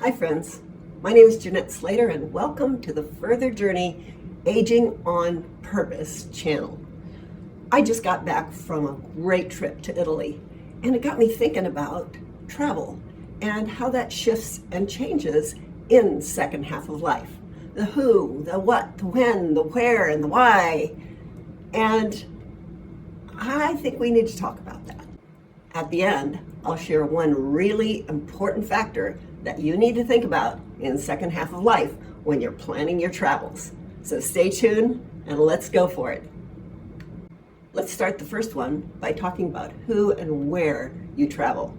Hi friends, my name is Jeanette Slater and welcome to the Further Journey Aging on Purpose channel. I just got back from a great trip to Italy and it got me thinking about travel and how that shifts and changes in second half of life. The who, the what, the when, the where, and the why. And I think we need to talk about that. At the end, I'll share one really important factor that you need to think about in second half of life when you're planning your travels. So stay tuned and let's go for it. Let's start the first one by talking about who and where you travel.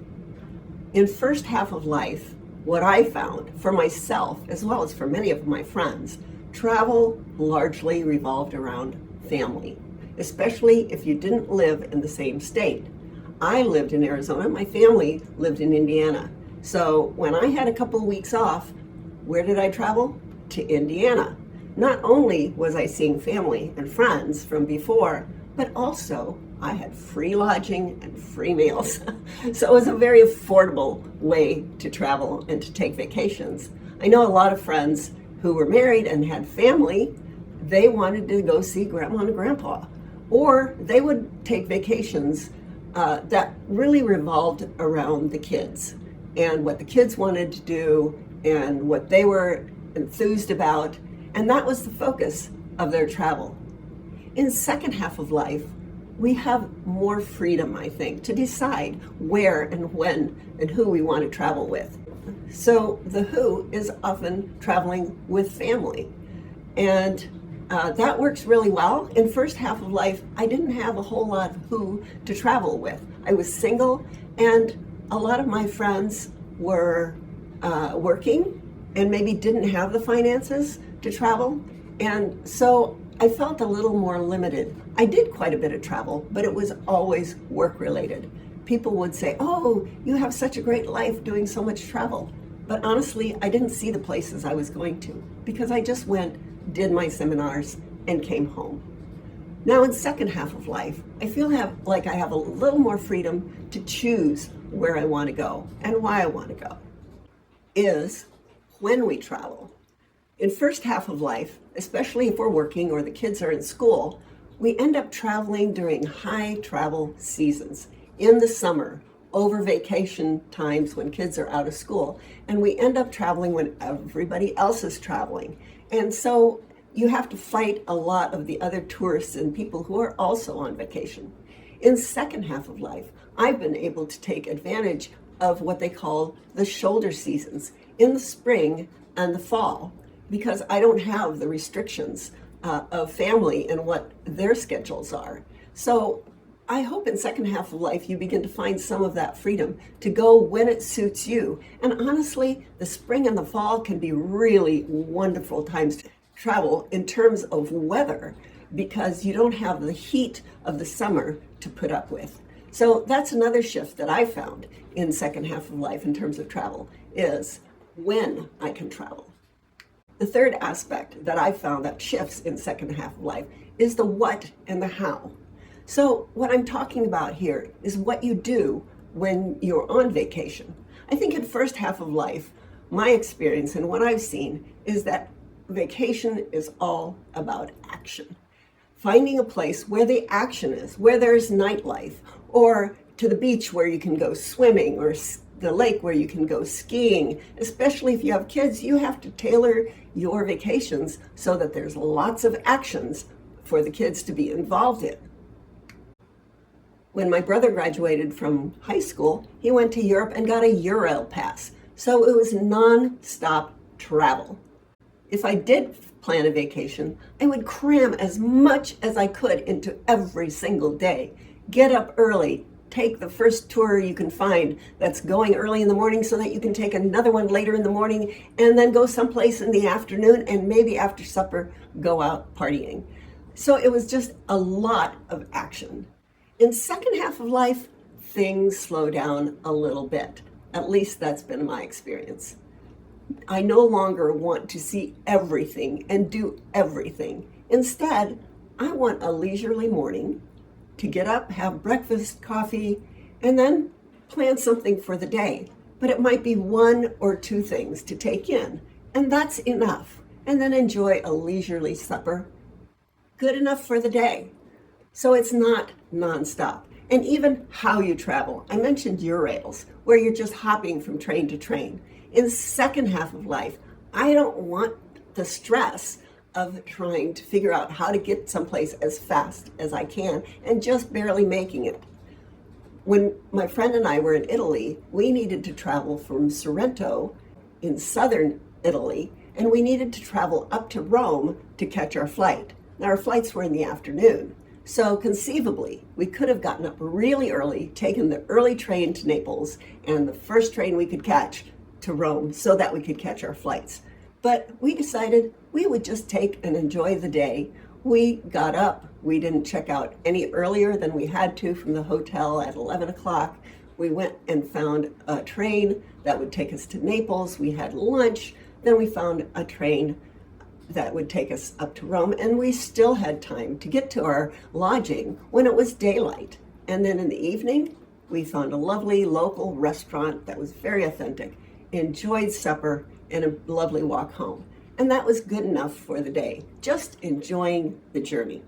In first half of life, what I found for myself, as well as for many of my friends, travel largely revolved around family, especially if you didn't live in the same state. I lived in Arizona, my family lived in Indiana. So when I had a couple of weeks off, where did I travel? To Indiana. Not only was I seeing family and friends from before, but also I had free lodging and free meals. So it was a very affordable way to travel and to take vacations. I know a lot of friends who were married and had family, they wanted to go see grandma and grandpa, or they would take vacations that really revolved around the kids and what the kids wanted to do and what they were enthused about, and that was the focus of their travel. In second half of life, we have more freedom, I think, to decide where and when and who we want to travel with. So the who is often traveling with family, and that works really well. In first half of life, I didn't have a whole lot of who to travel with. I was single, and a lot of my friends were working and maybe didn't have the finances to travel. And so I felt a little more limited. I did quite a bit of travel, but it was always work related. People would say, "Oh, you have such a great life doing so much travel." But honestly, I didn't see the places I was going to because I just went, did my seminars, and came home. Now in second half of life, I feel like I have a little more freedom to choose where I want to go and why I want to go. Is when we travel. In first half of life, especially if we're working or the kids are in school, we end up traveling during high travel seasons, in the summer, over vacation times when kids are out of school, and we end up traveling when everybody else is traveling. And so you have to fight a lot of the other tourists and people who are also on vacation. In second half of life, I've been able to take advantage of what they call the shoulder seasons in the spring and the fall, because I don't have the restrictions of family and what their schedules are. So I hope in second half of life you begin to find some of that freedom to go when it suits you. And honestly, the spring and the fall can be really wonderful times to travel in terms of weather, because you don't have the heat of the summer to put up with. So that's another shift that I found in second half of life in terms of travel, is when I can travel. The third aspect that I found that shifts in second half of life is the what and the how. So what I'm talking about here is what you do when you're on vacation. I think in first half of life, my experience and what I've seen is that vacation is all about action. Finding a place where the action is, where there's nightlife, or to the beach where you can go swimming, or the lake where you can go skiing. Especially if you have kids, you have to tailor your vacations so that there's lots of actions for the kids to be involved in. When my brother graduated from high school, he went to Europe and got a Euro pass. So it was non-stop travel. If I did plan a vacation, I would cram as much as I could into every single day. Get up early, take the first tour you can find that's going early in the morning so that you can take another one later in the morning, and then go someplace in the afternoon, and maybe after supper, go out partying. So it was just a lot of action. In second half of life, things slow down a little bit. At least that's been my experience. I no longer want to see everything and do everything. Instead, I want a leisurely morning to get up, have breakfast, coffee, and then plan something for the day. but it might be one or two things to take in, and that's enough. And then enjoy a leisurely supper. Good enough for the day. So it's not nonstop. And even how you travel. I mentioned Eurails, where you're just hopping from train to train. In the second half of life, I don't want the stress of trying to figure out how to get someplace as fast as I can and just barely making it. When my friend and I were in Italy, we needed to travel from Sorrento in southern Italy, and we needed to travel up to Rome to catch our flight. Now, our flights were in the afternoon, so conceivably, we could have gotten up really early, taken the early train to Naples, and the first train we could catch to Rome so that we could catch our flights. But we decided we would just take and enjoy the day. We got up. We didn't check out any earlier than we had to from the hotel at 11 o'clock. We went and found a train that would take us to Naples. We had lunch. Then we found a train that would take us up to Rome. And we still had time to get to our lodging when it was daylight. And then in the evening, we found a lovely local restaurant that was very authentic, enjoyed supper, and a lovely walk home. And that was good enough for the day, just enjoying the journey.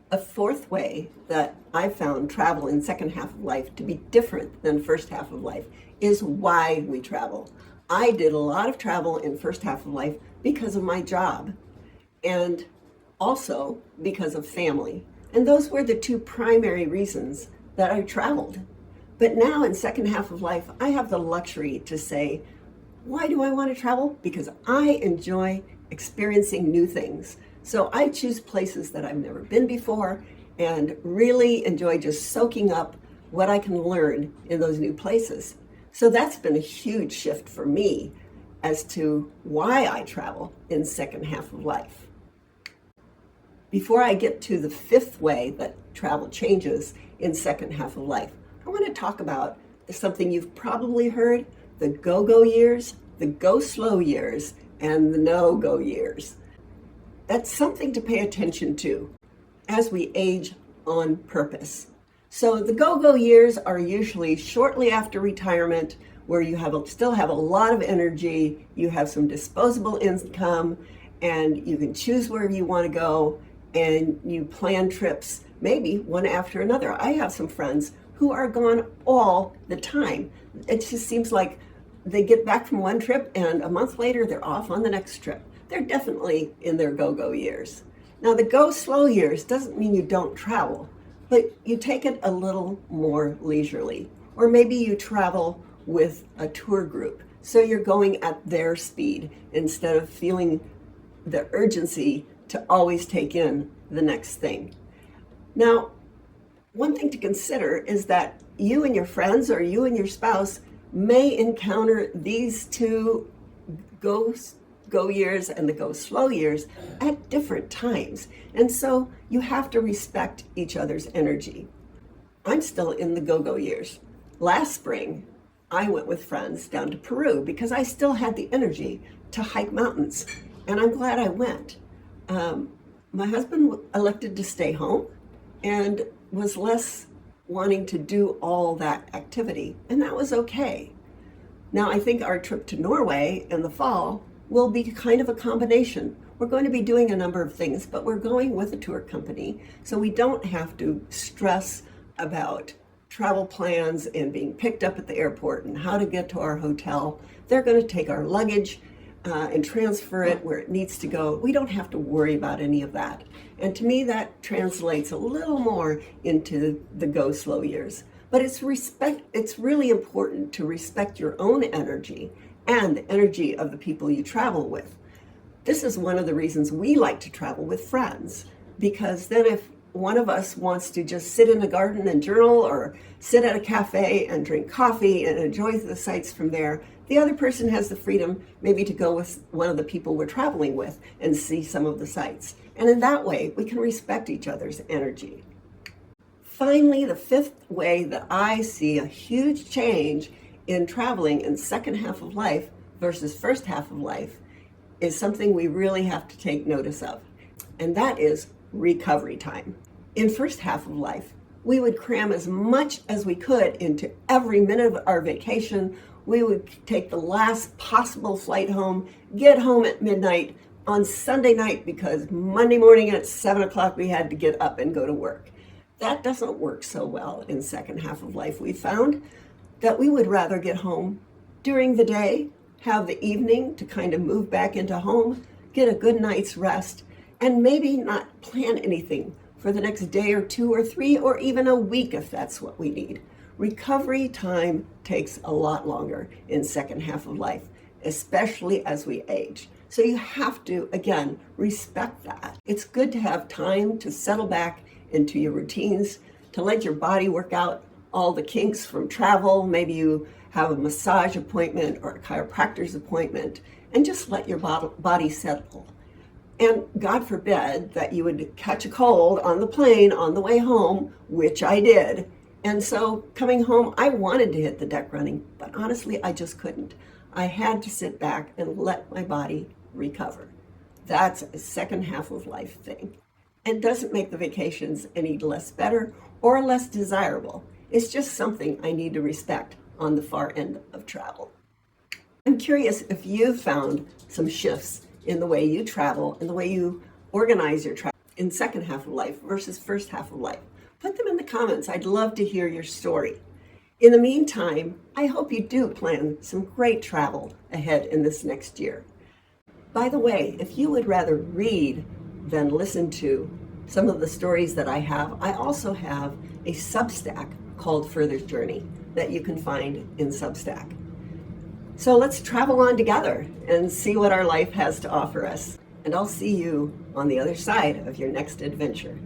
A fourth way that I found travel in second half of life to be different than first half of life is why we travel. I did a lot of travel in first half of life because of my job and also because of family. And those were the two primary reasons that I traveled. But now in second half of life, I have the luxury to say, why do I want to travel? Because I enjoy experiencing new things. So I choose places that I've never been before and really enjoy just soaking up what I can learn in those new places. So that's been a huge shift for me as to why I travel in second half of life. Before I get to the fifth way that travel changes in second half of life, I want to talk about something you've probably heard: the go-go years, the go-slow years, and the no-go years. That's something to pay attention to as we age on purpose. So the go-go years are usually shortly after retirement, where you still have a lot of energy, you have some disposable income, and you can choose where you want to go, and you plan trips, maybe one after another. I have some friends who are gone all the time. It just seems like they get back from one trip and a month later they're off on the next trip. They're definitely in their go-go years. Now, the go-slow years doesn't mean you don't travel, but you take it a little more leisurely. Or maybe you travel with a tour group, so you're going at their speed instead of feeling the urgency to always take in the next thing. Now, one thing to consider is that you and your friends or you and your spouse may encounter these two go years and the go slow years at different times. And so you have to respect each other's energy. I'm still in the go years. Last spring, I went with friends down to Peru because I still had the energy to hike mountains. And I'm glad I went. My husband elected to stay home and was less wanting to do all that activity, and that was okay. Now, I think our trip to Norway in the fall will be kind of a combination. We're going to be doing a number of things, but we're going with a tour company, so we don't have to stress about travel plans and being picked up at the airport and how to get to our hotel. They're going to take our luggage and transfer it where it needs to go. We don't have to worry about any of that. And to me, that translates a little more into the go slow years. But it's really important to respect your own energy and the energy of the people you travel with. This is one of the reasons we like to travel with friends, because then if one of us wants to just sit in a garden and journal or sit at a cafe and drink coffee and enjoy the sights from there, the other person has the freedom maybe to go with one of the people we're traveling with and see some of the sights. And in that way, we can respect each other's energy. Finally, the fifth way that I see a huge change in traveling in second half of life versus first half of life is something we really have to take notice of, and that is recovery time. In first half of life, We would cram as much as we could into every minute of our vacation. We would take the last possible flight home, get home at midnight on Sunday night because Monday morning at 7 o'clock we had to get up and go to work. That doesn't work so well in second half of life. We found that we would rather get home during the day, have the evening to kind of move back into home, get a good night's rest, and maybe not plan anything for the next day or 2 or 3 or even a week if that's what we need. Recovery time takes a lot longer in second half of life, especially as we age. So you have to, again, respect that. It's good to have time to settle back into your routines, to let your body work out all the kinks from travel. Maybe you have a massage appointment or a chiropractor's appointment, and just let your body settle. And God forbid that you would catch a cold on the plane on the way home, which I did. And so coming home, I wanted to hit the deck running, but honestly, I just couldn't. I had to sit back and let my body recover. That's a second half of life thing. And doesn't make the vacations any less better or less desirable. It's just something I need to respect on the far end of travel. I'm curious if you've found some shifts in the way you travel and the way you organize your travel in second half of life versus first half of life. Put them in the comments. I'd love to hear your story. In the meantime, I hope you do plan some great travel ahead in this next year. By the way, if you would rather read than listen to some of the stories that I have, I also have a Substack called Further Journey that you can find in Substack. So let's travel on together and see what our life has to offer us. And I'll see you on the other side of your next adventure.